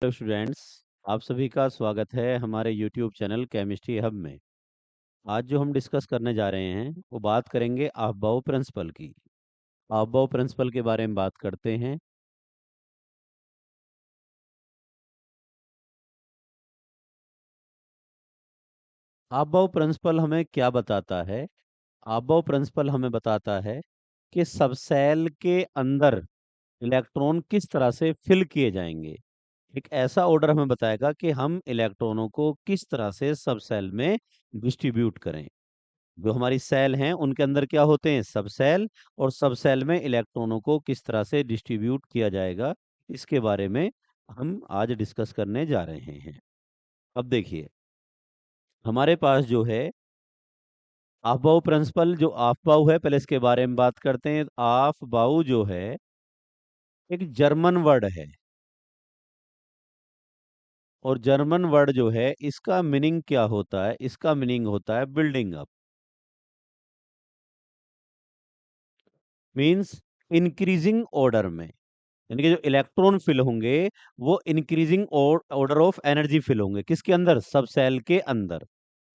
Hello students. आप सभी का स्वागत है हमारे यूट्यूब चैनल केमिस्ट्री हब में। आज जो हम डिस्कस करने जा रहे हैं वो बात करेंगे अफबाउ प्रिंसिपल की। अफबाउ प्रिंसिपल के बारे में बात करते हैं। अफबाउ प्रिंसिपल हमें क्या बताता है? अफबाउ प्रिंसिपल हमें बताता है कि सबसेल के अंदर इलेक्ट्रॉन किस तरह से फिल किए जाएंगे। एक ऐसा ऑर्डर हमें बताएगा कि हम इलेक्ट्रॉनों को किस तरह से सबसेल में डिस्ट्रीब्यूट करें। जो हमारी सेल हैं उनके अंदर क्या होते हैं? सब सेल। और सब सेल में इलेक्ट्रॉनों को किस तरह से डिस्ट्रीब्यूट किया जाएगा, इसके बारे में हम आज डिस्कस करने जा रहे हैं। अब देखिए, हमारे पास जो है आफ्बाउ प्रिंसिपल, जो आफ्बाउ है, पहले इसके बारे में बात करते हैं। आफ्बाउ जो है एक जर्मन वर्ड है, और जर्मन वर्ड जो है इसका मीनिंग क्या होता है? इसका मीनिंग होता है building up. Means increasing order में, यानी कि जो इलेक्ट्रॉन फिल होंगे वो increasing order of energy fill होंगे। किसके अंदर? सब सेल के अंदर।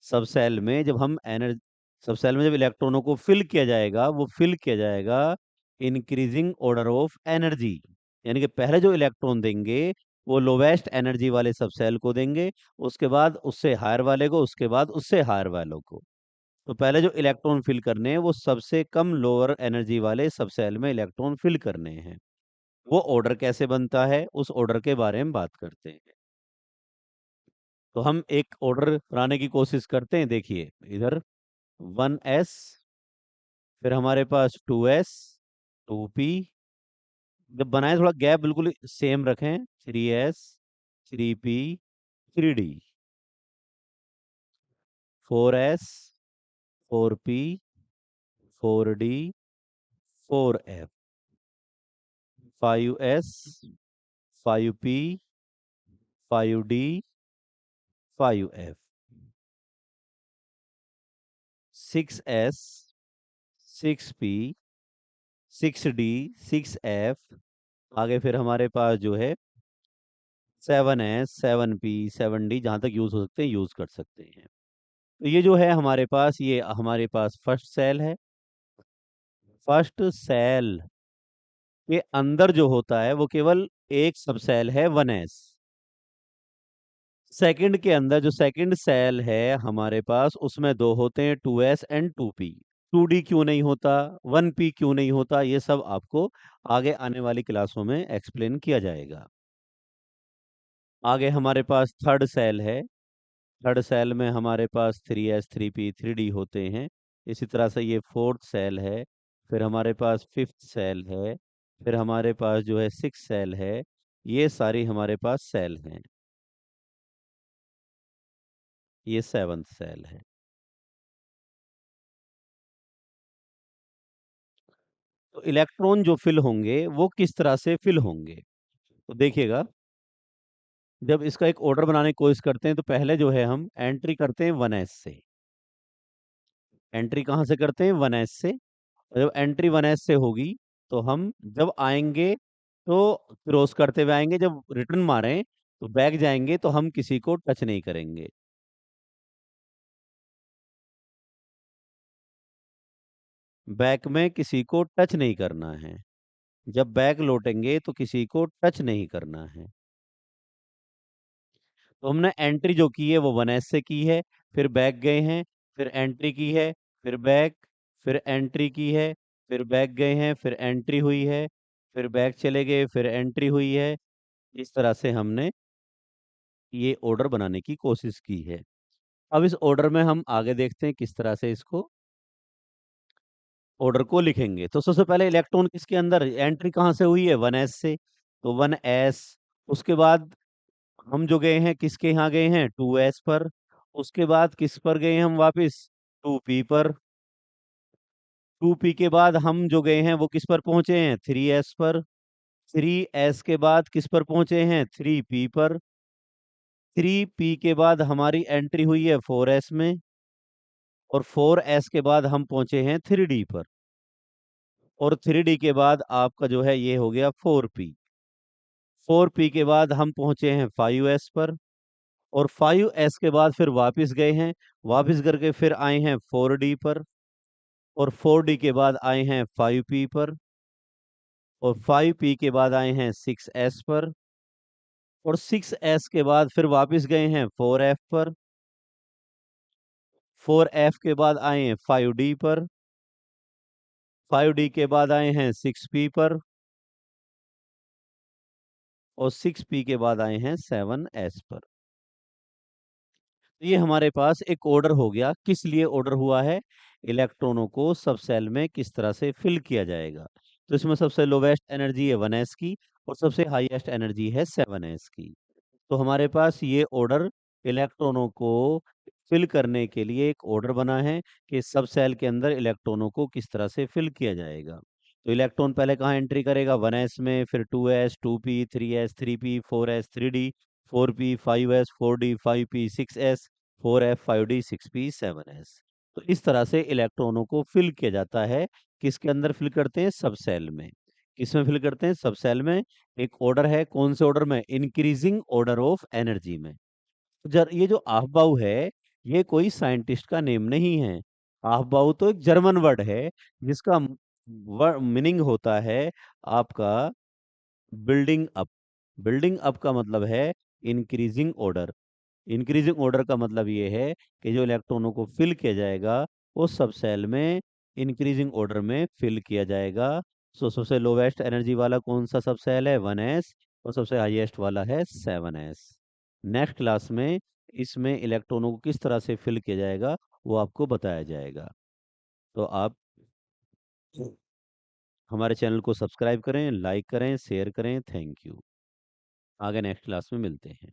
सब सेल में जब हम एनर्जी, सब सेल में जब इलेक्ट्रॉनों को फिल किया जाएगा, वो फिल किया जाएगा इंक्रीजिंग ऑर्डर ऑफ एनर्जी। यानी कि पहले जो इलेक्ट्रॉन देंगे वो लोवेस्ट एनर्जी वाले सब सेल को देंगे, उसके बाद उससे हायर वाले को, उसके बाद उससे हायर वालों को। तो पहले जो इलेक्ट्रॉन फिल करने हैं वो सबसे कम लोअर एनर्जी वाले सब सेल में इलेक्ट्रॉन फिल करने हैं। वो ऑर्डर कैसे बनता है, उस ऑर्डर के बारे में बात करते हैं। तो हम एक ऑर्डर बनाने की कोशिश करते हैं। देखिए इधर 1s, फिर हमारे पास 2s, 2p। जब बनाए थोड़ा गैप बिल्कुल सेम रखें। 3s, 3p, 3d, 4s, 4p, 4d, 4f, 5s, 5p, 5d, 5f, 6s, 6p, 6d, 6f। आगे फिर हमारे पास जो है 7s, 7p, 7d, जहाँ तक यूज हो सकते हैं यूज कर सकते हैं। तो ये जो है हमारे पास, ये हमारे पास फर्स्ट सेल है। फर्स्ट सेल के अंदर जो होता है वो केवल एक सब सेल है, 1s। सेकंड के अंदर जो सेकंड सेल है हमारे पास, उसमें दो होते हैं, 2s एंड 2p। 2d क्यों नहीं होता, 1p क्यों नहीं होता, ये सब आपको आगे आने वाली क्लासों में एक्सप्लेन किया जाएगा। आगे हमारे पास थर्ड सेल है। थर्ड सेल में हमारे पास 3s, 3p, 3d होते हैं। इसी तरह से ये फोर्थ सेल है। फिर हमारे पास फिफ्थ सेल है। फिर हमारे पास जो है सिक्स सेल है। ये सारी हमारे पास सेल हैं। ये सेवंथ सेल है। तो इलेक्ट्रॉन जो फिल होंगे वो किस तरह से फिल होंगे? तो देखिएगा, जब इसका एक ऑर्डर बनाने की कोशिश करते हैं तो पहले जो है हम एंट्री करते हैं 1s से। एंट्री कहाँ से करते हैं? 1s से। जब एंट्री 1s से होगी तो हम जब आएंगे तो क्रॉस करते हुए आएंगे, जब रिटर्न मारें तो बैक जाएंगे, तो हम किसी को टच नहीं करेंगे। बैक में किसी को टच नहीं करना है। जब बैक लौटेंगे तो किसी को टच नहीं करना है। तो हमने एंट्री जो की है वो 1s से की है, फिर बैक गए हैं, फिर एंट्री की है, फिर बैक, फिर एंट्री की है, फिर बैक गए हैं, फिर एंट्री हुई है, फिर बैक चले गए, फिर एंट्री हुई है। इस तरह से हमने ये ऑर्डर बनाने की कोशिश की है। अब इस ऑर्डर में हम आगे देखते हैं किस तरह से इसको ऑर्डर को लिखेंगे। तो सबसे पहले इलेक्ट्रॉन किसके अंदर एंट्री कहाँ से हुई है? 1s से। तो 1s। उसके बाद हम जो गए हैं किसके यहाँ गए हैं? 2s पर। उसके बाद किस पर गए हम वापस? 2p पर। 2p के बाद हम जो गए हैं वो किस पर पहुंचे हैं? 3s पर। 3s के बाद किस पर पहुंचे हैं? 3p पर। 3p के बाद हमारी एंट्री हुई है 4s में, और 4s के बाद हम पहुंचे हैं 3d पर। और 3d के बाद आपका जो है ये हो गया 4p। 4p के बाद हम पहुंचे हैं 5s पर, और 5s के बाद फिर वापस गए हैं, वापस करके फिर आए हैं 4d पर, और 4d के बाद आए हैं 5p पर, और 5p के बाद आए हैं 6s पर, और 6s के बाद फिर वापस गए हैं 4f पर, 4f के बाद आए हैं 5d पर, 5d के बाद आए हैं 6p पर, और 6p के बाद आए हैं 7s पर। ये हमारे पास एक ऑर्डर हो गया। किस लिए ऑर्डर हुआ है? इलेक्ट्रॉनों को सब सेल में किस तरह से फिल किया जाएगा। तो इसमें सबसे लोवेस्ट एनर्जी है 1s की, और सबसे हाईएस्ट एनर्जी है 7s की। तो हमारे पास ये ऑर्डर इलेक्ट्रॉनों को फिल करने के लिए एक ऑर्डर बना है कि सब सेल के अंदर इलेक्ट्रॉनों को किस तरह से फिल किया जाएगा। तो इलेक्ट्रॉन पहले कहाँ एंट्री करेगा? 1s में, फिर 2s, 2p, 3s, 3p, 4s, 3d, 4p, 5s, 4d, 5p, 6s, 4f, 5d, 6p, 7s। तो इस तरह से इलेक्ट्रॉनों को फिल किया जाता है। किसके अंदर फिल करते हैं? सब सेल में। किसमें फिल करते हैं? सब सेल में। एक ऑर्डर है, कौन से ऑर्डर में? इंक्रीजिंग ऑर्डर ऑफ एनर्जी में। ये जो आहबाउ है, ये कोई साइंटिस्ट का नेम नहीं है। आहबाउ तो एक जर्मन वर्ड है, जिसका मीनिंग होता है आपका बिल्डिंग अप। बिल्डिंग अप का मतलब है इंक्रीजिंग ऑर्डर। इंक्रीजिंग ऑर्डर का मतलब ये है कि जो इलेक्ट्रॉनों को फिल किया जाएगा, वो सब सेल में इंक्रीजिंग ऑर्डर में फिल किया जाएगा। सबसे लोवेस्ट एनर्जी वाला कौन सा सब सेल है? 1s। और सबसे हाईएस्ट वाला है 7s। नेक्स्ट क्लास में इसमें इलेक्ट्रॉनों को किस तरह से फिल किया जाएगा, वो आपको बताया जाएगा। तो आप हमारे चैनल को सब्सक्राइब करें, लाइक करें, शेयर करें। Thank you. आगे नेक्स्ट क्लास में मिलते हैं।